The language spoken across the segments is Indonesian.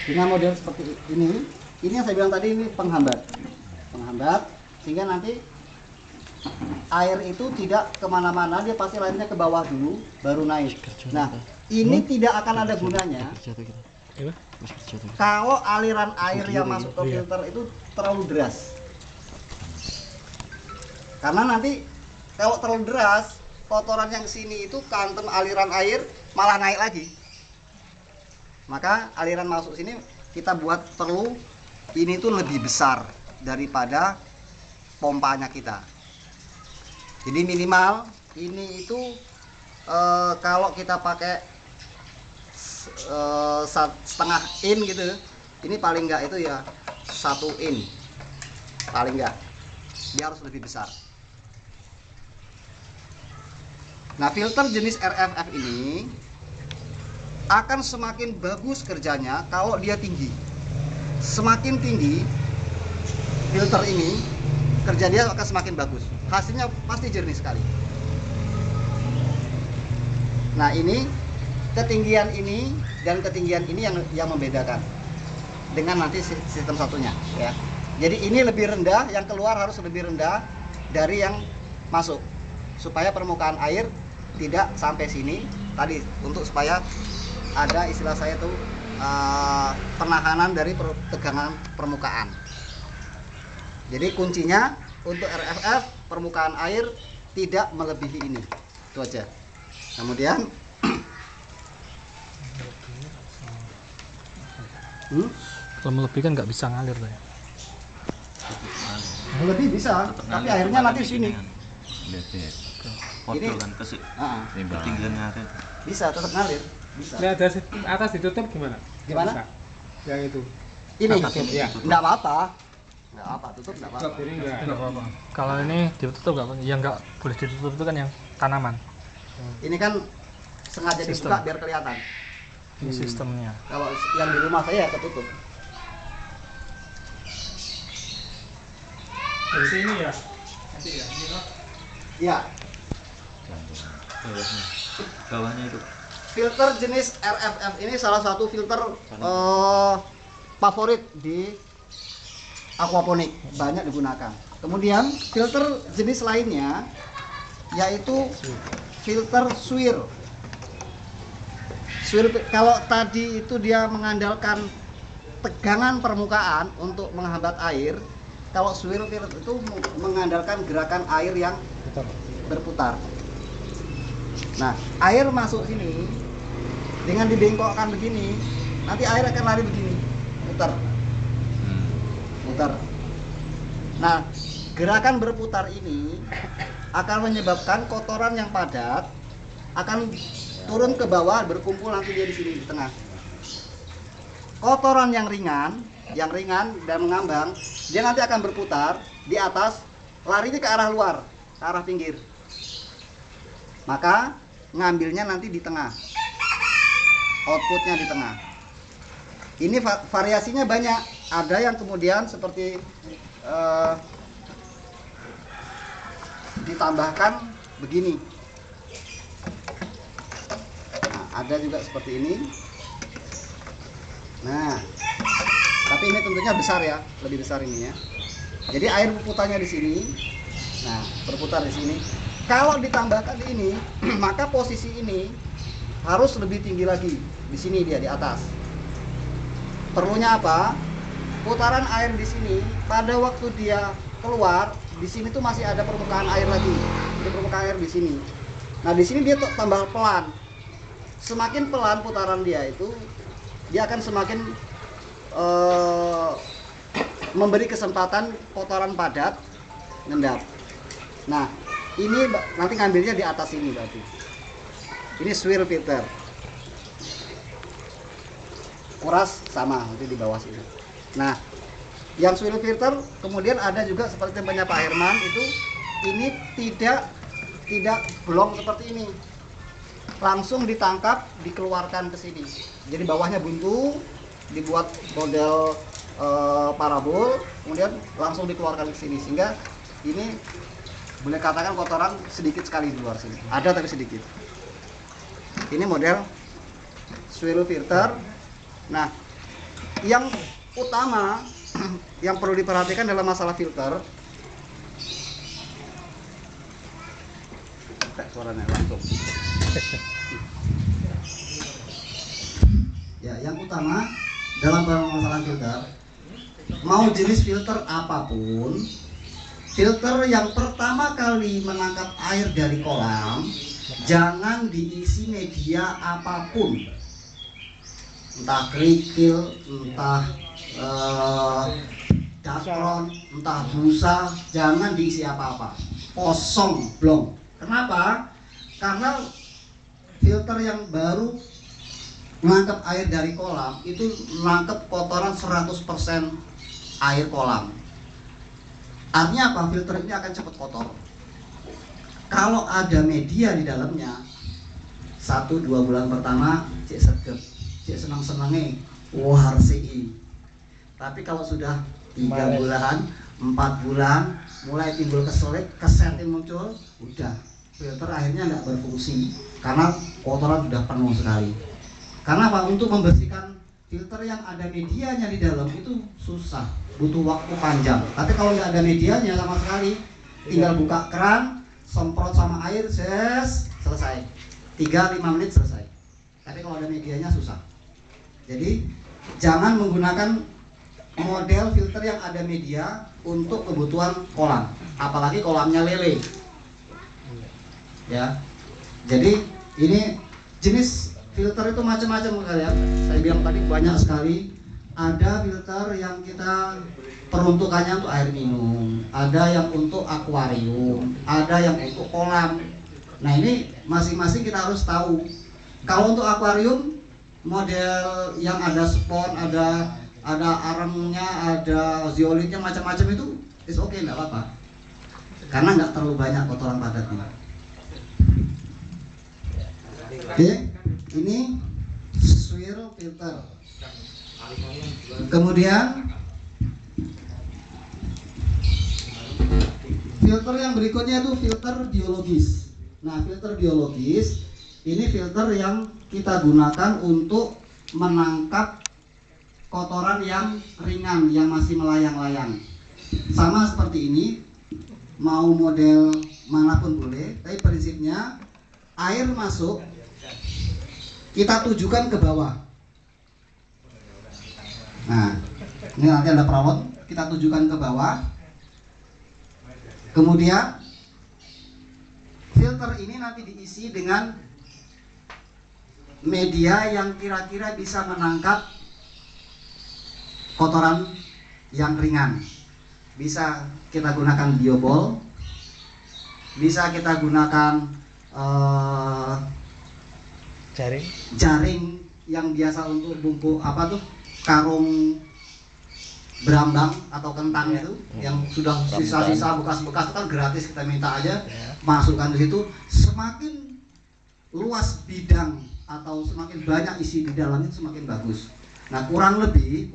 Dengan model seperti ini yang saya bilang tadi, ini penghambat, sehingga nanti air itu tidak kemana-mana, dia pasti lainnya ke bawah dulu, baru naik. Nah, ini tidak akan ada gunanya kalau aliran air yang masuk ke filter itu terlalu deras. Karena nanti kalau terlalu deras, kotoran yang sini itu kantem aliran air malah naik lagi. Maka aliran masuk sini kita buat perlu ini tuh lebih besar daripada pompanya kita. Jadi minimal ini itu kalau kita pakai setengah in gitu, ini paling enggak itu ya 1 in, paling enggak dia harus lebih besar. Nah, filter jenis RFF ini akan semakin bagus kerjanya kalau dia tinggi. Semakin tinggi filter ini, kerja dia akan semakin bagus. Hasilnya pasti jernih sekali. Nah, ini ketinggian ini dan ketinggian ini yang membedakan dengan nanti sistem satunya ya. Jadi ini lebih rendah, yang keluar harus lebih rendah dari yang masuk, supaya permukaan air tidak sampai sini tadi, untuk supaya ada istilah saya tuh penahanan dari tegangan permukaan. Jadi kuncinya untuk RFF, permukaan air tidak melebihi ini, itu aja. Kemudian kalau melebihi kan nggak bisa ngalir lah ya. lebih bisa, tapi airnya nanti sini. Ini kan kesik. Ketinggian air. Bisa tetap ngalir. Bisa. Nah, atas ditutup gimana? Gimana? Bisa. Yang itu. Ini Ya. enggak apa-apa. Enggak apa, tutup enggak apa-apa. Ini enggak. Kalau ini ditutup nggak? Yang nggak boleh ditutup itu kan yang tanaman. Ini kan sengaja dibuka biar kelihatan. Ini sistemnya. Kalau yang di rumah saya ketutup. Dari sini ya. Nanti ya. Ini loh. Iya. Bawahnya itu. Filter jenis RFF ini salah satu filter favorit di aquaponik, banyak digunakan. Kemudian filter jenis lainnya yaitu filter swirl. Swirl kalau tadi itu dia mengandalkan tegangan permukaan untuk menghambat air, kalau swirl filter itu mengandalkan gerakan air yang berputar. Nah, air masuk sini dengan dibengkokkan begini, nanti air akan lari begini, muter. Nah, gerakan berputar ini akan menyebabkan kotoran yang padat akan turun ke bawah, berkumpul nanti dia di sini di tengah. Kotoran yang ringan dan mengambang, dia nanti akan berputar di atas, larinya ke arah luar, ke arah pinggir. Maka ngambilnya nanti di tengah, outputnya di tengah. Ini variasinya banyak. Ada yang kemudian seperti ditambahkan begini. Nah, ada juga seperti ini. Nah, tapi ini tentunya besar ya, lebih besar ini ya. Jadi air berputarnya di sini. Nah, berputar di sini. Kalau ditambahkan ini, maka posisi ini harus lebih tinggi lagi. Di sini dia di atas. Perlunya apa? Putaran air di sini pada waktu dia keluar, di sini tuh masih ada permukaan air lagi. Ada permukaan air di sini. Nah, di sini dia tambah pelan. Semakin pelan putaran dia itu, dia akan semakin memberi kesempatan kotoran padat ngendap. Nah, ini nanti ngambilnya di atas ini berarti. Ini swirl filter. Kuras sama nanti di bawah sini. Nah, yang swirl filter kemudian ada juga seperti tempatnya Pak Herman itu, ini tidak blong seperti ini. Langsung ditangkap, dikeluarkan ke sini. Jadi bawahnya buntu, dibuat model parabol, kemudian langsung dikeluarkan ke sini, sehingga ini boleh katakan kotoran sedikit sekali di luar sini. Ada tapi sedikit. Ini model swirl filter. Nah, yang utama yang perlu diperhatikan dalam masalah filter, suaranya langsung. Ya, yang utama dalam masalah filter, mau jenis filter apapun, filter yang pertama kali menangkap air dari kolam jangan diisi media apapun, entah kerikil, entah dakron, entah busa, jangan diisi apa-apa, kosong, blong. Kenapa? Karena filter yang baru menangkap air dari kolam itu menangkap kotoran 100% air kolam. Artinya apa? Filter ini akan cepat kotor. Kalau ada media di dalamnya, 1-2 bulan pertama cek segep, cek senang-senangnya, wah RCI. Tapi kalau sudah 3 bulan, 4 bulan, mulai timbul keset muncul, udah filter akhirnya nggak berfungsi karena kotoran sudah penuh sekali. Karena apa? Untuk membersihkan filter yang ada medianya di dalam itu susah, butuh waktu panjang. Tapi kalau nggak ada medianya sama sekali, tinggal buka keran, semprot sama air, selesai. 3-5 menit selesai. Tapi kalau ada medianya susah. Jadi jangan menggunakan model filter yang ada media untuk kebutuhan kolam, apalagi kolamnya lele. Ya. Jadi ini jenis filter itu macam-macam kalian. Saya bilang tadi banyak sekali. Ada filter yang kita peruntukannya untuk air minum, ada yang untuk akuarium, ada yang untuk kolam. Nah ini masing-masing kita harus tahu. Kalau untuk akuarium, model yang ada spon, ada arangnya, ada zeolitnya, macam-macam itu is oke, nggak apa-apa. Karena nggak terlalu banyak kotoran padatnya. Oke, ini swirl filter. Kemudian filter yang berikutnya itu filter biologis. Nah, filter biologis ini filter yang kita gunakan untuk menangkap kotoran yang ringan, yang masih melayang-layang. Sama seperti ini, mau model manapun boleh, tapi prinsipnya air masuk kita tujukan ke bawah. Nah, ini nanti ada perawat, kita tujukan ke bawah. Kemudian filter ini nanti diisi dengan media yang kira-kira bisa menangkap kotoran yang ringan. Bisa kita gunakan biobol, bisa kita gunakan jaring yang biasa untuk bungkus karung berambang atau kentang itu yang sudah sisa-sisa bekas-bekas itu kan gratis, kita minta aja masukkan di situ. Semakin luas bidang atau semakin banyak isi di dalamnya semakin bagus. Nah, kurang lebih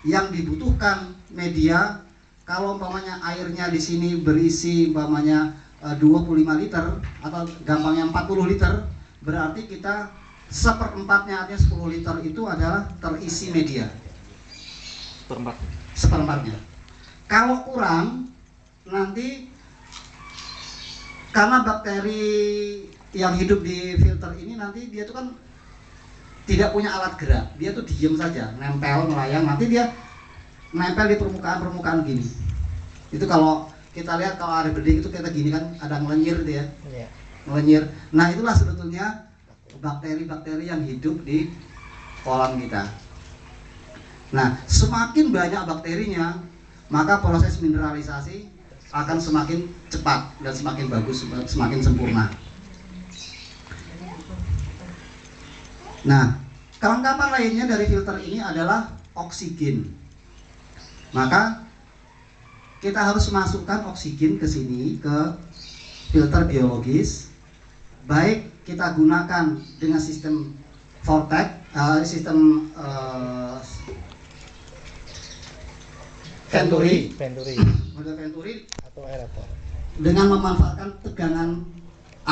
yang dibutuhkan media, kalau umpamanya airnya di sini berisi umpamanya 25 liter atau gampangnya 40 liter, berarti kita seperempatnya, artinya 10 liter itu adalah terisi media. Seperempatnya. Kalau kurang, nanti karena bakteri yang hidup di filter ini nanti dia tuh kan tidak punya alat gerak, dia tuh diem saja, nempel, melayang, nanti dia nempel di permukaan gini. Itu kalau kita lihat kalau air bening itu kita gini kan ada ngelenyir dia, ngelenyir. Nah itulah sebetulnya bakteri-bakteri yang hidup di kolam kita. Nah semakin banyak bakterinya, maka proses mineralisasi akan semakin cepat dan semakin bagus, semakin sempurna. Nah, kelengkapan lainnya dari filter ini adalah oksigen. Maka kita harus masukkan oksigen ke sini, ke filter biologis. Baik kita gunakan dengan sistem Vortex, sistem Venturi, model Venturi atau aerator. Dengan memanfaatkan tegangan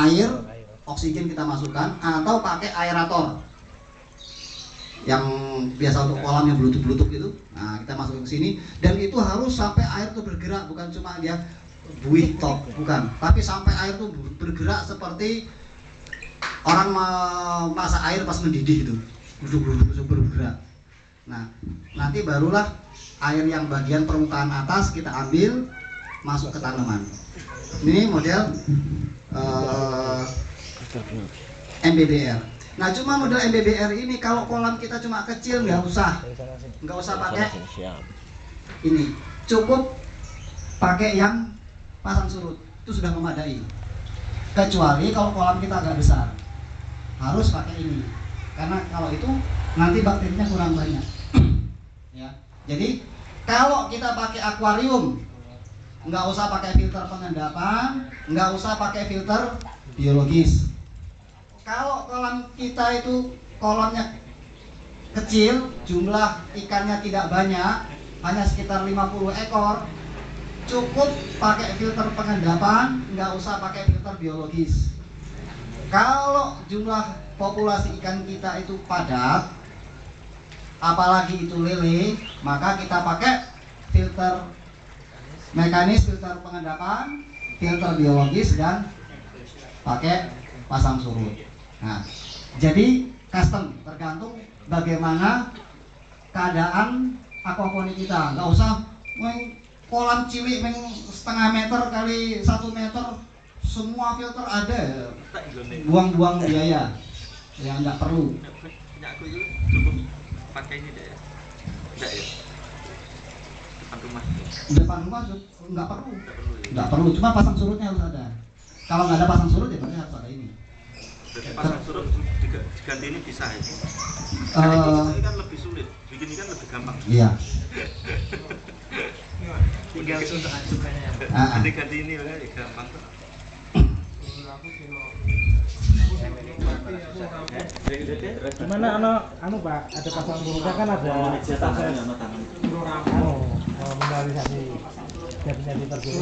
air, oksigen kita masukkan, atau pakai aerator. yang biasa untuk kolam yang blutuk-blutuk itu. Nah, kita masukin ke sini dan itu harus sampai air itu bergerak, bukan cuma dia buih top, bukan. Tapi sampai air itu bergerak seperti orang masak air pas mendidih itu. Bluduk-bluduk bergerak. Nah, nanti barulah air yang bagian permukaan atas kita ambil masuk ke tanaman. Ini model MBBR. Nah, cuma model MBBR ini kalau kolam kita cuma kecil nggak usah pakai ini, cukup pakai yang pasang surut itu sudah memadai. Kecuali kalau kolam kita agak besar, harus pakai ini, karena kalau itu nanti bakterinya kurang banyak. Ya, jadi kalau kita pakai akuarium, nggak usah pakai filter pengendapan, nggak usah pakai filter biologis. Kalau kolam kita itu kolamnya kecil, jumlah ikannya tidak banyak, hanya sekitar 50 ekor, cukup pakai filter pengendapan, nggak usah pakai filter biologis. Kalau jumlah populasi ikan kita itu padat, apalagi itu lele, maka kita pakai filter mekanis, filter pengendapan, filter biologis, dan pakai pasang surut. Nah, jadi custom, tergantung bagaimana keadaan aquaponik kita. Nggak usah kolam cilik setengah meter kali 1 meter semua filter ada, buang-buang biaya ya, nggak perlu. Punya aku itu cukup pakai ini deh ya. Enggak ya? Depan rumah nggak perlu, cuma pasang surutnya harus ada. Kalau nggak ada pasang surut ya berarti harus ada ini. Jadi pasang surut diganti ini bisa ya? Ini kan lebih sulit, bikin ini kan lebih gampang. Iya. Tinggal untuk acukannya. Jadi ganti ini ya gampang. Gimana anu Pak, ada pasang surutnya kan ada proses Tangan. mineralisasi jadinya diterjun.